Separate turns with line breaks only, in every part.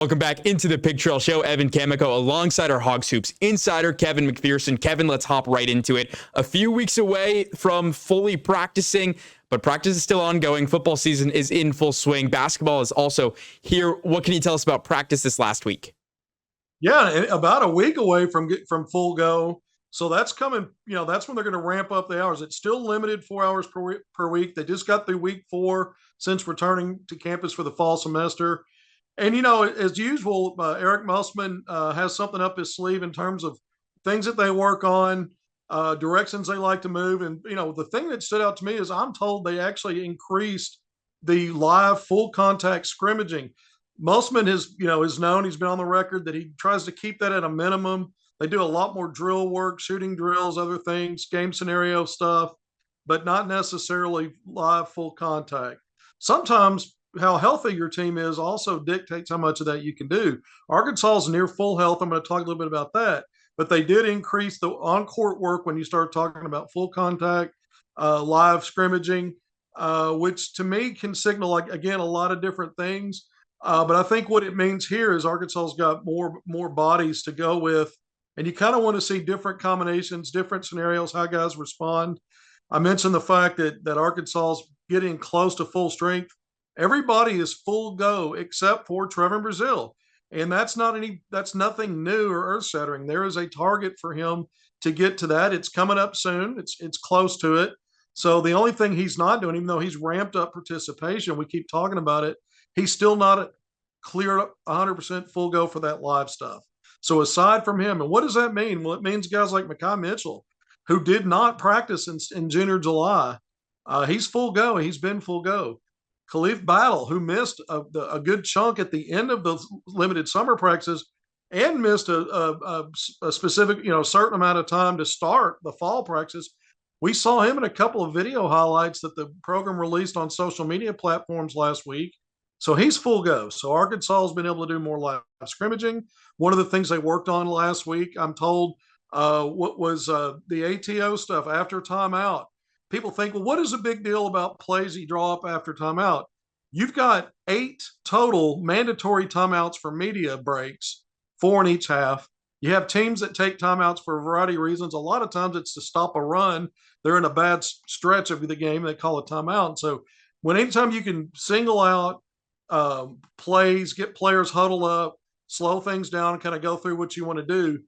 Welcome back into the Pig Trail Show. Evan Kamiko alongside our Hogs Hoops insider, Kevin McPherson. Kevin, let's hop right into it. A few weeks away from fully practicing, but practice is still ongoing. Football season is in full swing. Basketball is also here. What can you tell us about practice this last week?
Yeah, about a week away from full go. So that's coming, that's when they're going to ramp up the hours. It's still limited 4 hours per week. They just got through week 4 since returning to campus for the fall semester. And, as usual, Eric Musman has something up his sleeve in terms of things that they work on, directions they like to move. And, the thing that stood out to me is I'm told they actually increased the live full contact scrimmaging. Musman is known, he's been on the record that he tries to keep that at a minimum. They do a lot more drill work, shooting drills, other things, game scenario stuff, but not necessarily live full contact. Sometimes how healthy your team is also dictates how much of that you can do. Arkansas is near full health. I'm going to talk a little bit about that, but they did increase the on-court work when you start talking about full contact, live scrimmaging, which to me can signal, like, again, a lot of different things. But I think what it means here is Arkansas's got more bodies to go with, and you kind of want to see different combinations, different scenarios, how guys respond. I mentioned the fact that Arkansas's getting close to full strength. Everybody is full go except for Trevor Brazile, and that's nothing new or earth shattering. There is a target for him to get to that. It's coming up soon. It's close to it. So the only thing he's not doing, even though he's ramped up participation, we keep talking about it, he's still not clear 100% full go for that live stuff. So aside from him, and what does that mean? Well, it means guys like Makai Mitchell, who did not practice in June or July, he's full go. He's been full go. Khalif Battle, who missed a good chunk at the end of the limited summer practices and missed a specific, certain amount of time to start the fall practice. We saw him in a couple of video highlights that the program released on social media platforms last week. So he's full go. So Arkansas has been able to do more live scrimmaging. One of the things they worked on last week, I'm told, what was the ATO stuff after timeout. People think, well, what is the big deal about plays you draw up after timeout? You've got 8 total mandatory timeouts for media breaks, 4 in each half. You have teams that take timeouts for a variety of reasons. A lot of times it's to stop a run. They're in a bad stretch of the game. They call it timeout. So anytime you can single out plays, get players huddle up, slow things down, and kind of go through what you want to do,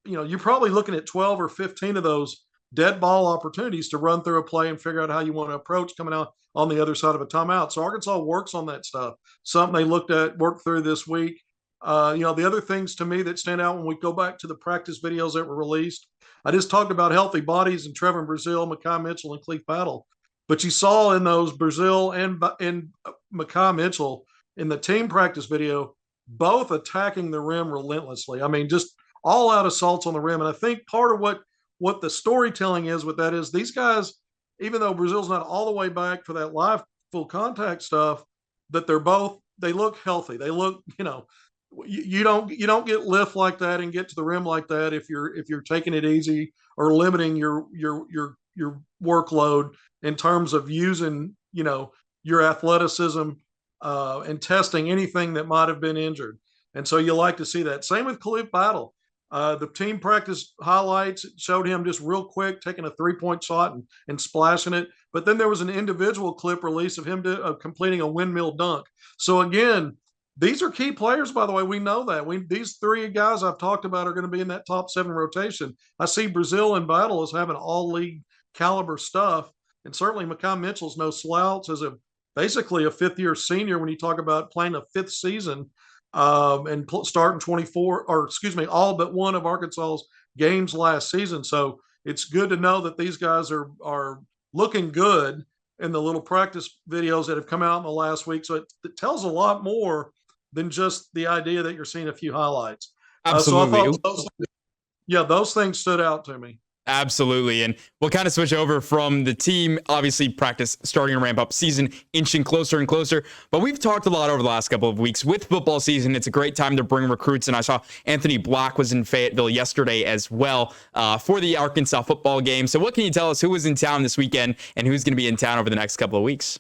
you're probably looking at 12 or 15 of those dead ball opportunities to run through a play and figure out how you want to approach coming out on the other side of a timeout. So Arkansas works on that stuff. Something they worked through this week. The other things to me that stand out when we go back to the practice videos that were released, I just talked about healthy bodies and Trevor Brazile, Makai Mitchell, and Khalif Battle. But you saw in those Brazile and Makai Mitchell in the team practice video, both attacking the rim relentlessly. I mean, just all out assaults on the rim. And I think part of what the storytelling is with that is these guys, even though Brazil's not all the way back for that live full contact stuff, that they look healthy. They look, you don't get lift like that and get to the rim like that if you're taking it easy or limiting your workload in terms of using, your athleticism and testing anything that might have been injured. And so you like to see that. Same with Khalif Battle. The team practice highlights showed him just real quick taking a 3-point shot and splashing it. But then there was an individual clip release of him completing a windmill dunk. So again, these are key players, by the way. We know that. These 3 guys I've talked about are going to be in that top 7 rotation. I see Brazile and Battle as having all league caliber stuff. And certainly Makai Mitchell's no slouch as basically a 5th-year senior when you talk about playing a 5th season. And starting all but one of Arkansas's games last season. So it's good to know that these guys are looking good in the little practice videos that have come out in the last week. So it tells a lot more than just the idea that you're seeing a few highlights.
Absolutely.
So I thought those things stood out to me.
Absolutely. And we'll kind of switch over from the team, obviously practice starting to ramp up, season inching closer and closer. But we've talked a lot over the last couple of weeks with football season. It's a great time to bring recruits. And I saw Anthony Black was in Fayetteville yesterday as well for the Arkansas football game. So what can you tell us? Who was in town this weekend and who's going to be in town over the next couple of weeks?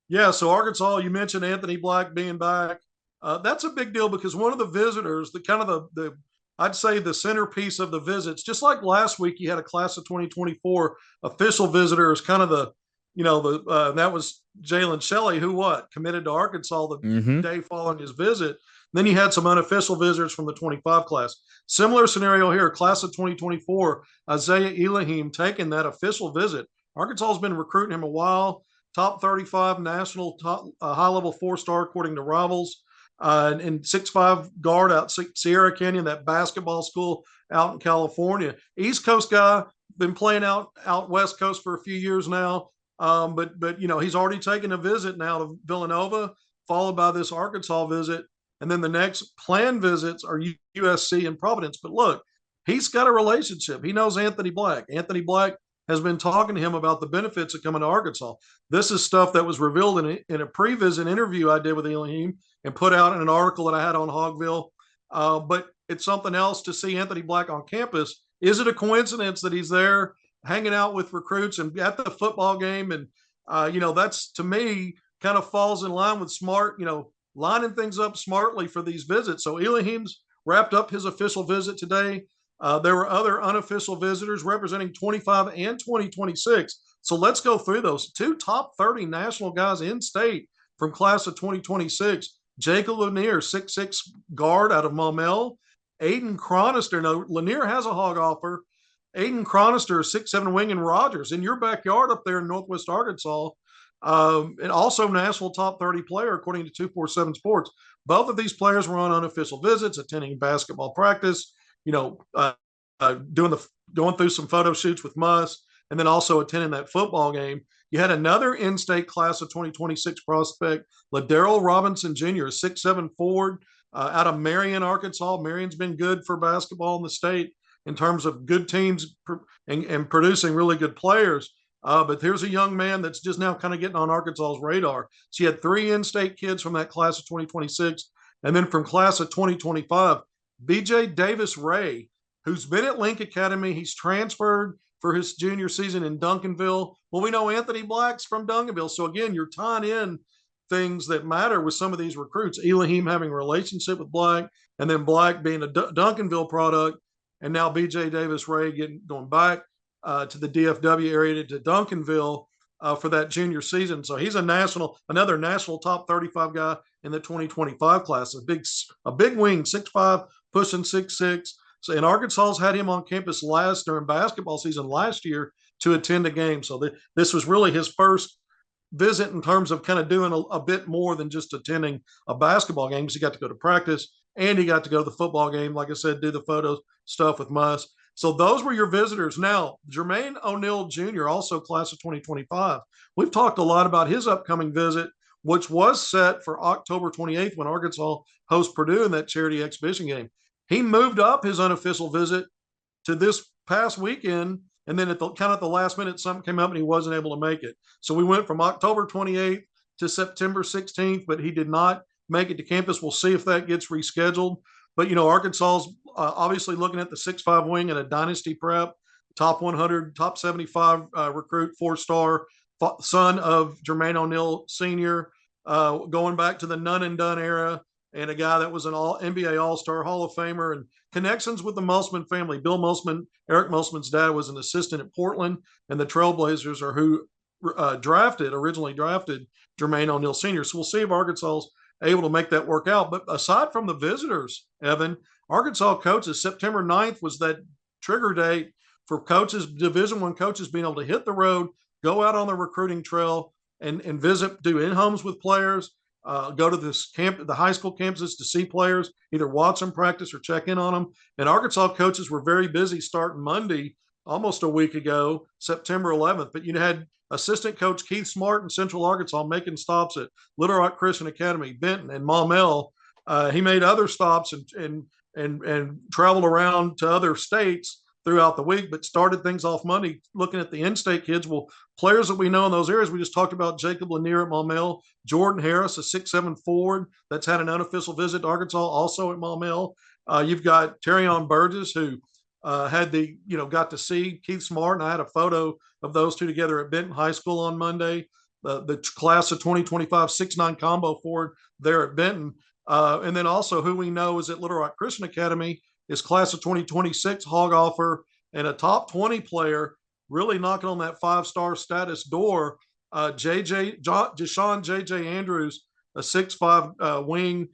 Yeah, so Arkansas, you mentioned Anthony Black being back. That's a big deal because one of the visitors, the kind of the I'd say the centerpiece of the visits, just like last week, you had a class of 2024 official visitor is kind of that was Jalen Shelley, who committed to Arkansas the
Hmm.
day following his visit. Then you had some unofficial visitors from the 25 class. Similar scenario here, class of 2024, Isaiah Elohim taking that official visit. Arkansas has been recruiting him a while. Top 35 national, top high level 4-star according to Rivals, and 6'5" guard out Sierra Canyon, that basketball school out in California. East Coast guy, been playing out West Coast for a few years now. But he's already taken a visit now to Villanova, followed by this Arkansas visit, and then the next planned visits are USC and Providence. But look, he's got a relationship. He knows Anthony Black. Anthony Black has been talking to him about the benefits of coming to Arkansas. This is stuff that was revealed in a pre-visit interview I did with Elohim and put out in an article that I had on Hogville. But it's something else to see Anthony Black on campus. Is it a coincidence that he's there hanging out with recruits and at the football game? And, that's to me kind of falls in line with smart, lining things up smartly for these visits. So Elohim's wrapped up his official visit today. There were other unofficial visitors representing 25 and 2026. So let's go through those. 2 top 30 national guys in state from class of 2026. Jacob Lanier, 6'6" guard out of Maumelle. Aiden Chronister. Now, Lanier has a hog offer. Aiden Chronister, 6'7" wing in Rogers, in your backyard up there in Northwest Arkansas. And also national top 30 player, according to 247 Sports. Both of these players were on unofficial visits, attending basketball practice, going through some photo shoots with Muss, and then also attending that football game. You had another in-state class of 2026 prospect, Ladero Robinson Jr., 6'7" forward out of Marion, Arkansas. Marion's been good for basketball in the state in terms of good teams and producing really good players. But here's a young man that's just now kind of getting on Arkansas's radar. So you had 3 in-state kids from that class of 2026. And then from class of 2025, BJ Davis Ray, who's been at Link Academy. He's transferred for his junior season in Duncanville. Well, we know Anthony Black's from Duncanville. So again, you're tying in things that matter with some of these recruits. Elohim having a relationship with Black, and then Black being a Duncanville product, and now BJ Davis Ray going back to the DFW area to Duncanville for that junior season. So he's another national top 35 guy in the 2025 class. A big wing, 6'5", pushing 6'6". So, and Arkansas's had him on campus during basketball season last year to attend a game. So this was really his first visit in terms of kind of doing a bit more than just attending a basketball game, because he got to go to practice and he got to go to the football game. Like I said, do the photo stuff with Muss. So those were your visitors. Now, Jermaine O'Neal Jr., also class of 2025. We've talked a lot about his upcoming visit, which was set for October 28th when Arkansas hosts Purdue in that charity exhibition game. He moved up his unofficial visit to this past weekend, and then at the last minute, something came up and he wasn't able to make it. So we went from October 28th to September 16th, but he did not make it to campus. We'll see if that gets rescheduled. But, Arkansas's obviously looking at the 6'5" wing in a dynasty prep, top 100, top 75 recruit, 4-star, son of Jermaine O'Neal Sr., going back to the Nunn and Dunn era, and a guy that was an NBA All-Star Hall of Famer, and connections with the Musselman family. Bill Musselman, Eric Musselman's dad, was an assistant at Portland, and the Trailblazers are who originally drafted Jermaine O'Neal Sr. So we'll see if Arkansas's able to make that work out. But aside from the visitors, Evan, Arkansas coaches, September 9th was that trigger date for coaches, Division I coaches being able to hit the road, go out on the recruiting trail and visit, do in-homes with players, go to the high school campuses to see players, either watch them practice or check in on them. And Arkansas coaches were very busy starting Monday, almost a week ago, September 11th. But you had assistant coach Keith Smart in Central Arkansas making stops at Little Rock Christian Academy, Benton, and Maumelle. He made other stops and traveled around to other states throughout the week, but started things off Monday looking at the in-state kids. Well, players that we know in those areas, we just talked about Jacob Lanier at Maumelle, Jordan Harris, a 6'7" forward that's had an unofficial visit to Arkansas, also at Maumelle. You've got Terrion Burgess, who got to see Keith Smart, and I had a photo of those two together at Benton High School on Monday. The class of 2025 6'9" combo forward there at Benton. And then also who we know is at Little Rock Christian Academy is class of 2026 hog offer and a top 20 player, really knocking on that 5-star status door. Deshaun JJ Andrews, a 6'5" wing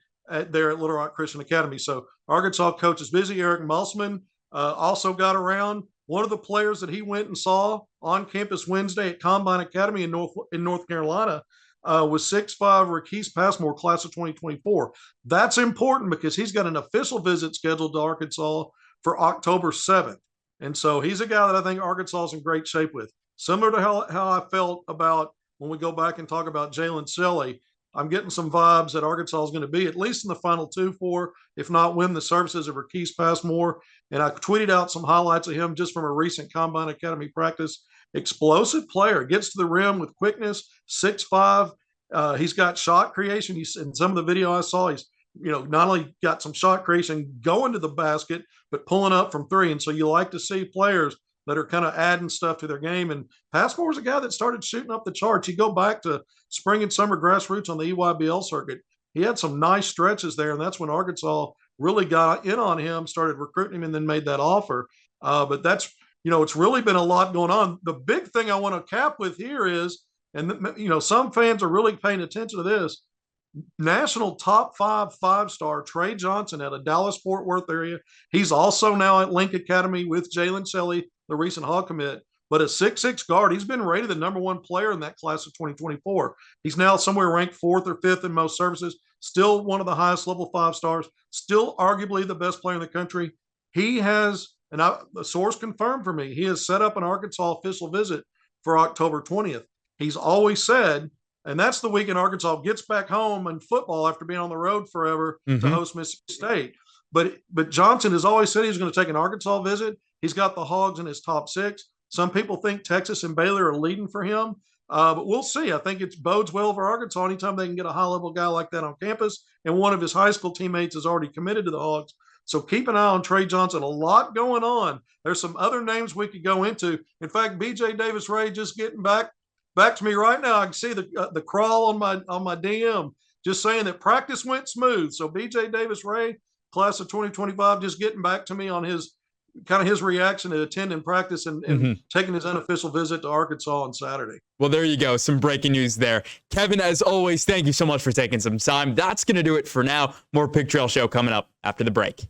there at Little Rock Christian Academy. So Arkansas coach is busy. Eric Musselman also got around. One of the players that he went and saw on campus Wednesday at Combine Academy in North Carolina was 6'5" Rakese Passmore, class of 2024. That's important because he's got an official visit scheduled to Arkansas for October 7th. And so he's a guy that I think Arkansas is in great shape with. Similar to how I felt about when we go back and talk about Jalen Shelley, I'm getting some vibes that Arkansas is going to be at least in the final 2-4, if not win the services of Rakese Passmore. And I tweeted out some highlights of him just from a recent Combine Academy practice. Explosive player, gets to the rim with quickness, 6'5". He's got shot creation. He's in some of the video I saw, he's not only got some shot creation going to the basket, but pulling up from three. And so you like to see players that are kind of adding stuff to their game. And Passmore was a guy that started shooting up the charts. You go back to spring and summer grassroots on the EYBL circuit. He had some nice stretches there, and that's when Arkansas really got in on him, started recruiting him, and then made that offer. But that's, it's really been a lot going on. The big thing I want to cap with here is, and some fans are really paying attention to this, national top 5-star Trey Johnson out of Dallas-Fort Worth area. He's also now at Link Academy with Jalen Shelley, the recent hog commit. But a 6'6" guard, he's been rated the number 1 player in that class of 2024. He's now somewhere ranked 4th or 5th in most services, still one of the highest level 5-stars, still arguably the best player in the country. He has, and the source confirmed for me, he has set up an Arkansas official visit for October 20th. He's always said, and that's the weekend Arkansas gets back home in football after being on the road forever to host Mississippi State. But Johnson has always said he's going to take an Arkansas visit. He's got the Hogs in his top 6. Some people think Texas and Baylor are leading for him, but we'll see. I think it bodes well for Arkansas anytime they can get a high-level guy like that on campus, and one of his high school teammates is already committed to the Hogs. So keep an eye on Trey Johnson. A lot going on. There's some other names we could go into. In fact, BJ Davis-Ray just getting back to me right now. I can see the crawl on my DM just saying that practice went smooth. So BJ Davis-Ray, class of 2025, just getting back to me on his reaction to attending practice and taking his unofficial visit to Arkansas on Saturday.
Well, there you go. Some breaking news there. Kevin, as always, thank you so much for taking some time. That's going to do it for now. More Pig Trail Show coming up after the break.